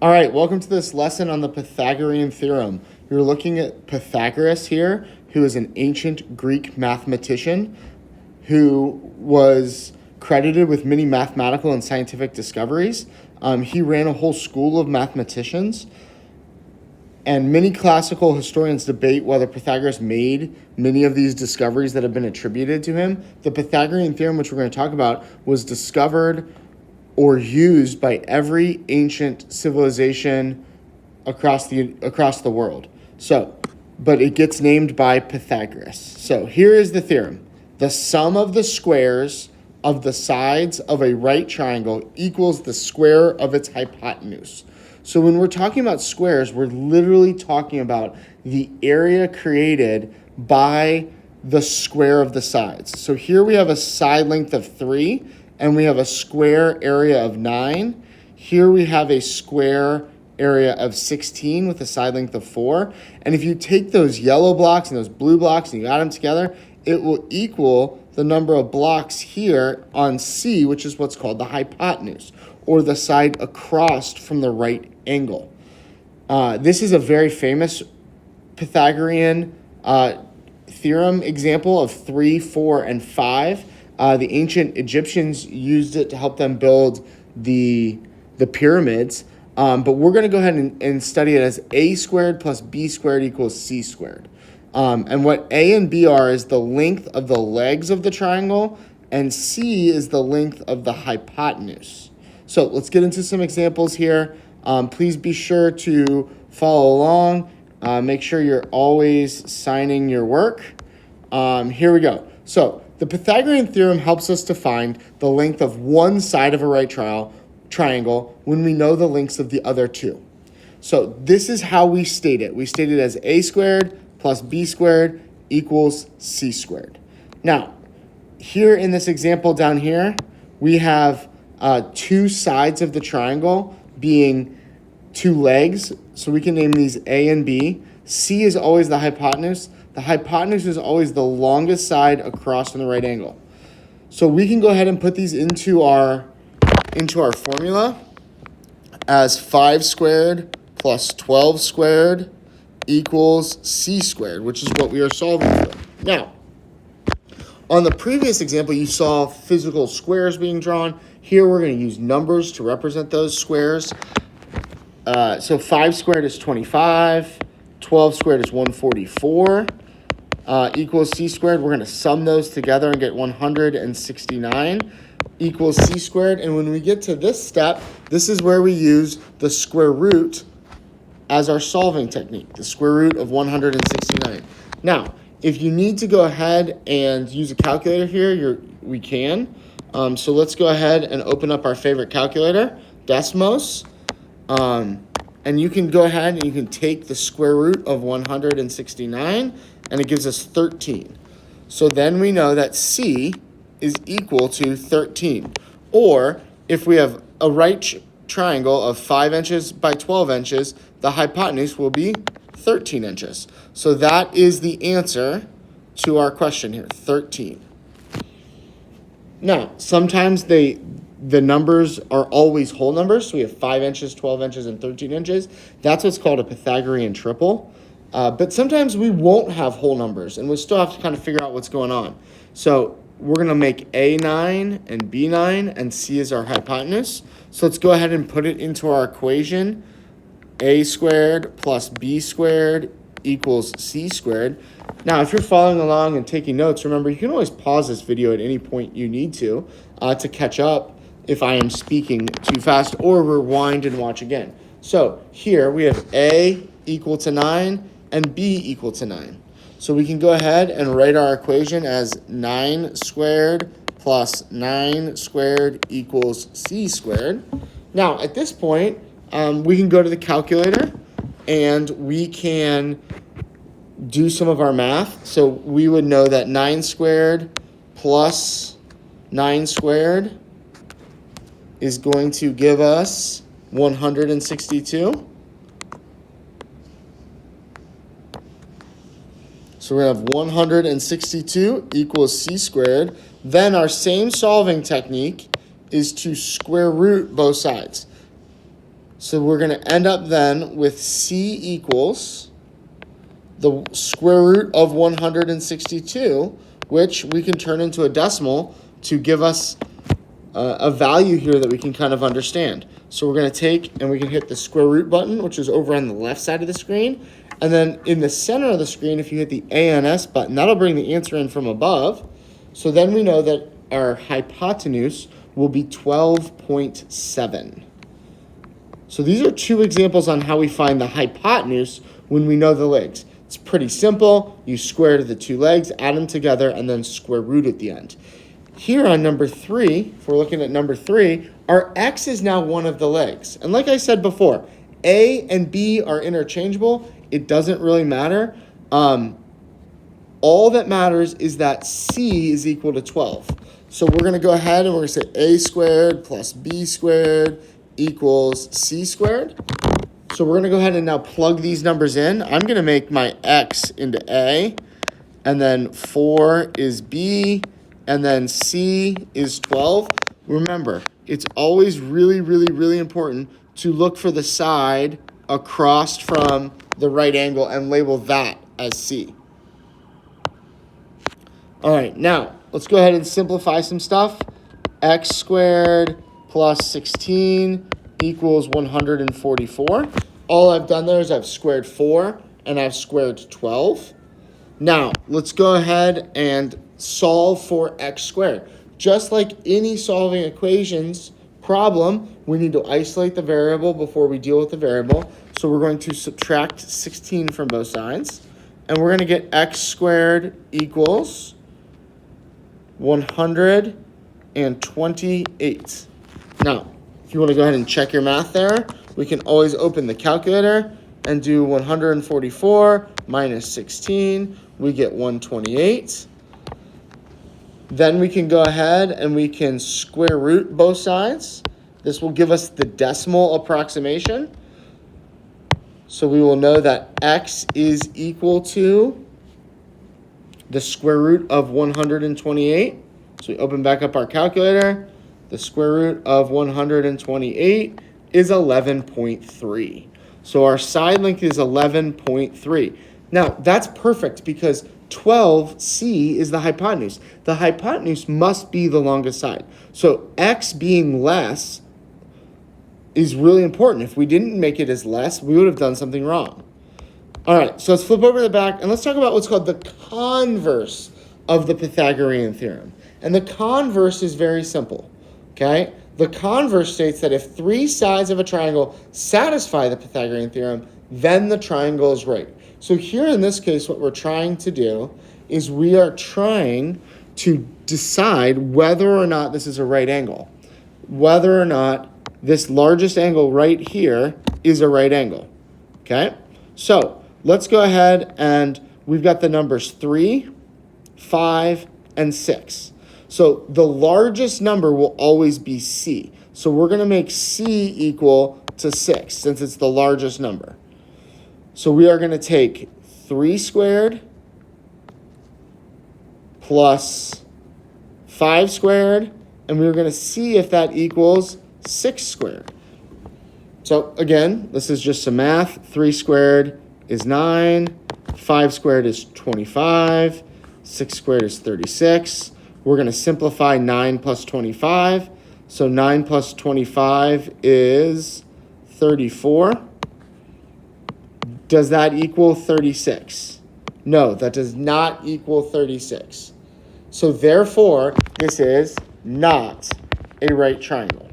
All right, welcome to this lesson on the Pythagorean theorem. You're looking at Pythagoras here, who is an ancient Greek mathematician who was credited with many mathematical and scientific discoveries. He ran a whole school of mathematicians, and many classical historians debate whether Pythagoras made many of these discoveries that have been attributed to him. The Pythagorean theorem, which we're going to talk about, was discovered or used by every ancient civilization across the world. But it gets named by Pythagoras. So here is the theorem. The sum of the squares of the sides of a right triangle equals the square of its hypotenuse. So when we're talking about squares, we're literally talking about the area created by the square of the sides. So here we have a side length of 3, and we have a square area of 9. Here we have a square area of 16 with a side length of 4. And if you take those yellow blocks and those blue blocks and you add them together, it will equal the number of blocks here on C, which is what's called the hypotenuse, or the side across from the right angle. This is a very famous Pythagorean theorem example of 3, 4, and 5. The ancient Egyptians used it to help them build the pyramids. But we're going to go ahead and study it as a squared plus b squared equals c squared. And what a and b are is the length of the legs of the triangle, and c is the length of the hypotenuse. So let's get into some examples here. Please be sure to follow along. Make sure you're always signing your work. Here we go. So the Pythagorean theorem helps us to find the length of one side of a right triangle when we know the lengths of the other two. So this is how we state it. We state it as a squared plus b squared equals c squared. Now, here in this example down here, we have two sides of the triangle being two legs. So we can name these a and b. C is always the hypotenuse. The hypotenuse is always the longest side across from the right angle. So we can go ahead and put these into our formula as 5 squared plus 12 squared equals c squared, which is what we are solving for. Now, on the previous example, you saw physical squares being drawn. Here we're going to use numbers to represent those squares. So 5 squared is 25, 12 squared is 144, equals c squared. We're going to sum those together and get 169 equals c squared. And when we get to this step, this is where we use the square root as our solving technique, the square root of 169. Now, if you need to go ahead and use a calculator here, we can. So let's go ahead and open up our favorite calculator, Desmos. And you can go ahead and you can take the square root of 169, and it gives us 13. So then we know that C is equal to 13. Or if we have a right triangle of 5 inches by 12 inches, the hypotenuse will be 13 inches. So that is the answer to our question here, 13. Now, sometimes the numbers are always whole numbers. So we have 5 inches, 12 inches, and 13 inches. That's what's called a Pythagorean triple. But sometimes we won't have whole numbers, and we'll still have to kind of figure out what's going on. So we're going to make a 9 and b 9, and c is our hypotenuse. So let's go ahead and put it into our equation. A squared plus b squared equals c squared. Now, if you're following along and taking notes, remember, you can always pause this video at any point you need to catch up if I am speaking too fast, or rewind and watch again. So here we have a equal to 9 and b equal to 9. So we can go ahead and write our equation as 9 squared plus 9 squared equals c squared. Now, at this point, we can go to the calculator and we can do some of our math. So we would know that 9 squared plus 9 squared is going to give us 162. So we're going to have 162 equals c squared. Then our same solving technique is to square root both sides. So we're going to end up then with C equals the square root of 162, which we can turn into a decimal to give us a value here that we can kind of understand. So we're going to take and we can hit the square root button, which is over on the left side of the screen. And then in the center of the screen, if you hit the A and S button, that'll bring the answer in from above. So then we know that our hypotenuse will be 12.7. So these are two examples on how we find the hypotenuse when we know the legs. It's pretty simple. You square the two legs, add them together, and then square root at the end. Here on number 3, if we're looking at number 3, our x is now one of the legs. And like I said before, A and B are interchangeable. It doesn't really matter. All that matters is that C is equal to 12. So we're going to go ahead and we're going to say A squared plus B squared equals C squared. So we're going to go ahead and now plug these numbers in. I'm going to make my x into A, and then 4 is B, and then C is 12. Remember, it's always really, really, really important to look for the side across from the right angle and label that as C. All right, now let's go ahead and simplify some stuff. X squared plus 16 equals 144. All I've done there is I've squared 4 and I've squared 12. Now, let's go ahead and solve for x squared. Just like any solving equations problem, we need to isolate the variable before we deal with the variable. So we're going to subtract 16 from both sides. And we're going to get x squared equals 128. Now, if you want to go ahead and check your math there, we can always open the calculator and do 144 minus 16. We get 128. Then we can go ahead and we can square root both sides. This will give us the decimal approximation. So we will know that x is equal to the square root of 128. So we open back up our calculator. The square root of 128 is 11.3. So our side length is 11.3. Now, that's perfect because 12C is the hypotenuse. The hypotenuse must be the longest side. So x being less is really important. If we didn't make it as less, we would have done something wrong. All right, so let's flip over to the back and let's talk about what's called the converse of the Pythagorean theorem. And the converse is very simple, okay? The converse states that if 3 sides of a triangle satisfy the Pythagorean theorem, then the triangle is right. So here in this case, what we're trying to do is we are trying to decide whether or not this is a right angle, whether or not this largest angle right here is a right angle, okay? So let's go ahead and we've got the numbers 3, 5, and 6. So the largest number will always be C. So we're going to make C equal to 6 since it's the largest number. So we are going to take 3 squared plus 5 squared, and we're going to see if that equals 6 squared. So again, this is just some math. 3 squared is 9, 5 squared is 25, 6 squared is 36. We're going to simplify 9 plus 25. So 9 plus 25 is 34. Does that equal 36? No, that does not equal 36. So therefore, this is not a right triangle.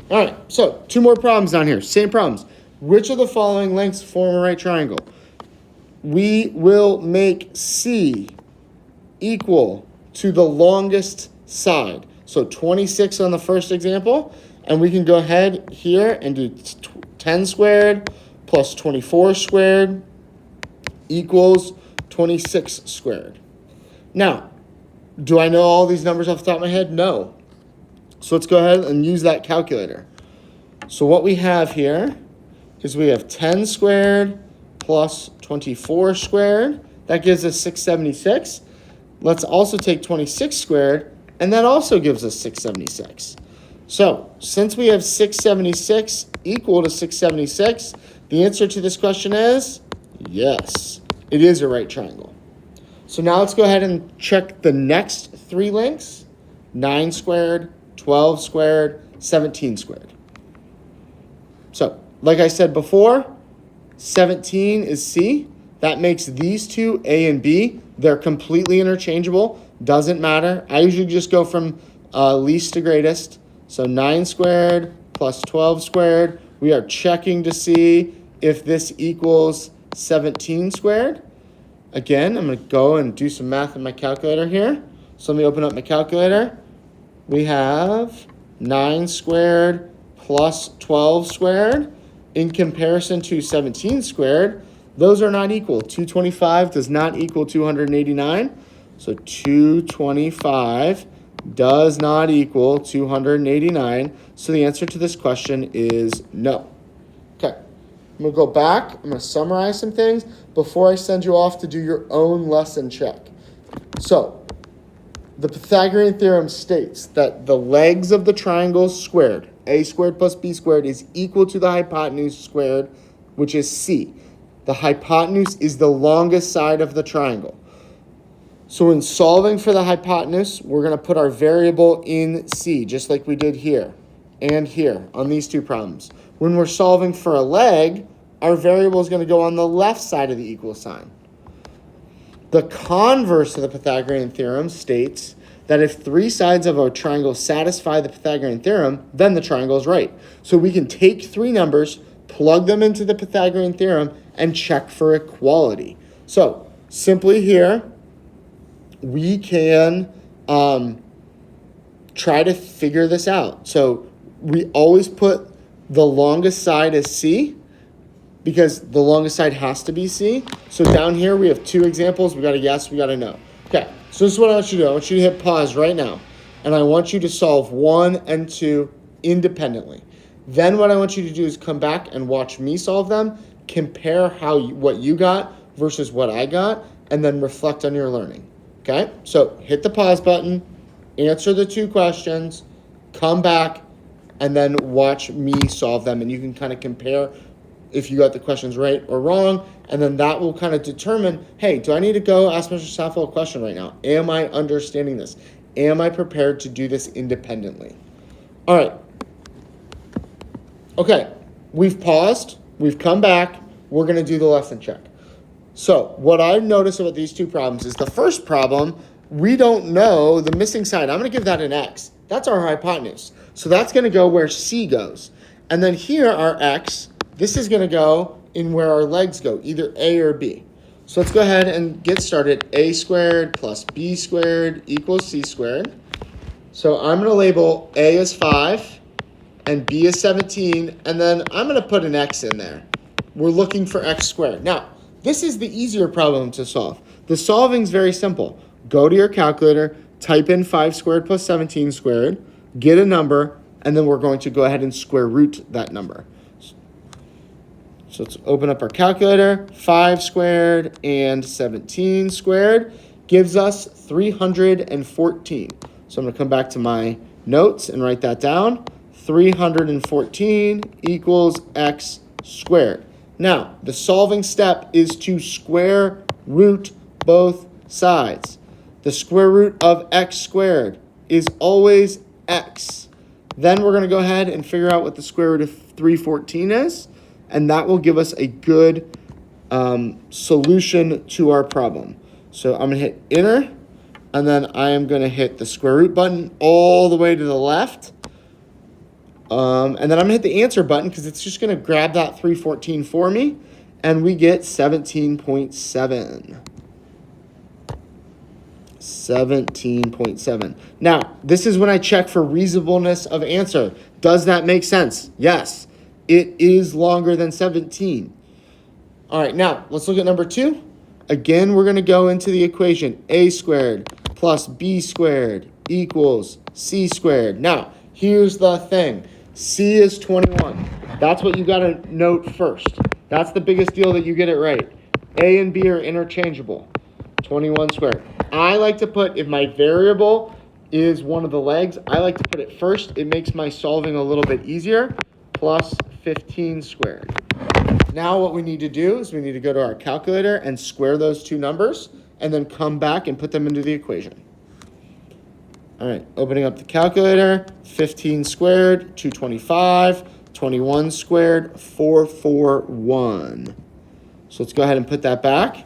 All right, so 2 more problems down here. Same problems. Which of the following lengths form a right triangle? We will make C equal to the longest side. So 26 on the first example, and we can go ahead here and do 10 squared plus 24 squared equals 26 squared. Now, do I know all these numbers off the top of my head? No. So let's go ahead and use that calculator. So what we have here is we have 10 squared plus 24 squared. That gives us 676. let's also take 26 squared, and that also gives us 676. So, since we have 676 equal to 676, the answer to this question is yes, it is a right triangle. So now let's go ahead and check the next three lengths: 9 squared, 12 squared, 17 squared. So, like I said before, 17 is C. That makes these two, A and B. They're completely interchangeable. Doesn't matter. I usually just go from least to greatest. So 9 squared plus 12 squared. We are checking to see if this equals 17 squared. Again, I'm going to go and do some math in my calculator here. So let me open up my calculator. We have 9 squared plus 12 squared in comparison to 17 squared. Those are not equal. 225 does not equal 289. So 225 does not equal 289. So the answer to this question is no. Okay, I'm going to go back. I'm going to summarize some things before I send you off to do your own lesson check. So the Pythagorean theorem states that the legs of the triangle squared, a squared plus b squared, is equal to the hypotenuse squared, which is c. The hypotenuse is the longest side of the triangle. So in solving for the hypotenuse, we're going to put our variable in C, just like we did here and here on these two problems. When we're solving for a leg, our variable is going to go on the left side of the equal sign. The converse of the Pythagorean theorem states that if three sides of a triangle satisfy the Pythagorean theorem, then the triangle is right. So we can take three numbers, plug them into the Pythagorean theorem, and check for equality. So simply here, we can try to figure this out. So we always put the longest side as C, because the longest side has to be C. So down here we have two examples. We got a yes, we got a no. Okay, so this is what I want you to do. I want you to hit pause right now, and I want you to solve 1 and 2 independently. Then what I want you to do is come back and watch me solve them, compare what you got versus what I got, and then reflect on your learning. Okay, so hit the pause button, answer the two questions, come back, and then watch me solve them. And you can kind of compare if you got the questions right or wrong, and then that will kind of determine, hey, do I need to go ask Mr. Sappho a question right now? Am I understanding this? Am I prepared to do this independently? All right. Okay, we've paused, we've come back, we're going to do the lesson check. So what I've noticed about these two problems is the first problem, we don't know the missing side. I'm going to give that an X. That's our hypotenuse. So that's going to go where C goes. And then here, our X, this is going to go in where our legs go, either A or B. So let's go ahead and get started. A squared plus B squared equals C squared. So I'm going to label A as 5 and B is 17, and then I'm going to put an X in there. We're looking for X squared. Now, this is the easier problem to solve. The solving is very simple. Go to your calculator, type in 5 squared plus 17 squared, get a number, and then we're going to go ahead and square root that number. So let's open up our calculator. 5 squared and 17 squared gives us 314. So I'm going to come back to my notes and write that down. 314 equals X squared. Now, the solving step is to square root both sides. The square root of X squared is always X. Then we're going to go ahead and figure out what the square root of 314 is, and that will give us a good solution to our problem. So I'm going to hit enter, and then I am going to hit the square root button all the way to the left. And then I'm going to hit the answer button because it's just going to grab that 314 for me, and we get 17.7. 17.7. Now, this is when I check for reasonableness of answer. Does that make sense? Yes. It is longer than 17. All right, now let's look at number 2. Again, we're going to go into the equation. A squared plus B squared equals C squared. Now, here's the thing. C is 21. That's what you got to note first. That's the biggest deal that you get it right. A and B are interchangeable. 21 squared. I like to put, if my variable is one of the legs, I like to put it first. It makes my solving a little bit easier. Plus 15 squared. Now what we need to do is we need to go to our calculator and square those two numbers and then come back and put them into the equation. All right, opening up the calculator, 15 squared, 225, 21 squared, 441. So let's go ahead and put that back.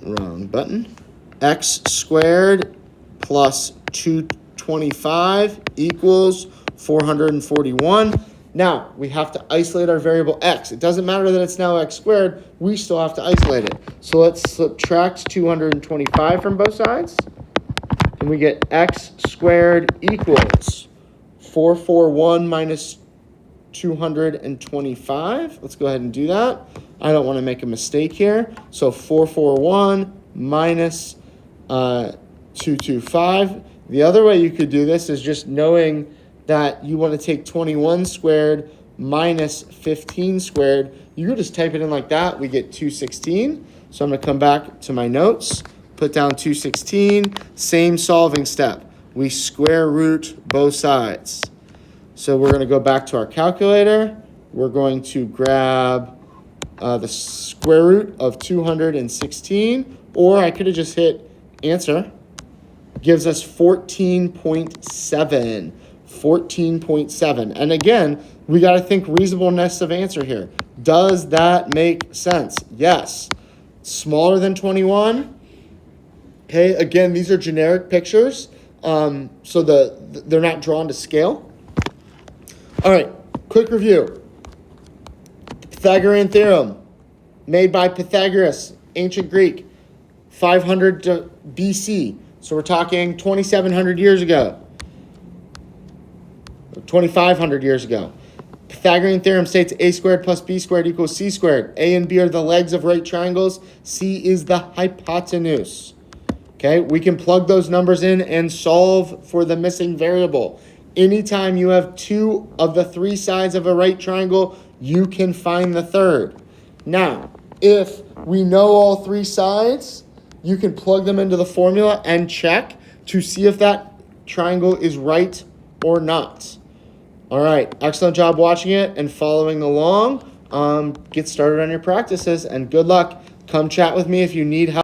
Wrong button. X squared plus 225 equals 441. Now, we have to isolate our variable x. It doesn't matter that it's now x squared. We still have to isolate it. So let's subtract 225 from both sides. And we get x squared equals 441 minus 225. Let's go ahead and do that. I don't want to make a mistake here. So 441 minus 225. The other way you could do this is just knowing that you want to take 21 squared minus 15 squared. You could just type it in like that. We get 216. So I'm going to come back to my notes, put down 216. Same solving step. We square root both sides. So we're going to go back to our calculator. We're going to grab the square root of 216, or I could have just hit answer. Gives us 14.7. 14.7. And again, we got to think reasonableness of answer here. Does that make sense? Yes. Smaller than 21. Okay, again, these are generic pictures, so they're not drawn to scale. All right, quick review. Pythagorean theorem, made by Pythagoras, ancient Greek, 500 BC. So we're talking 2,700 years ago. 2,500 years ago. Pythagorean theorem states a squared plus b squared equals c squared. A and b are the legs of right triangles. C is the hypotenuse. Okay, we can plug those numbers in and solve for the missing variable. Anytime you have two of the three sides of a right triangle, you can find the third. Now, if we know all three sides, you can plug them into the formula and check to see if that triangle is right or not. All right, excellent job watching it and following along. Get started on your practices and good luck. Come chat with me if you need help.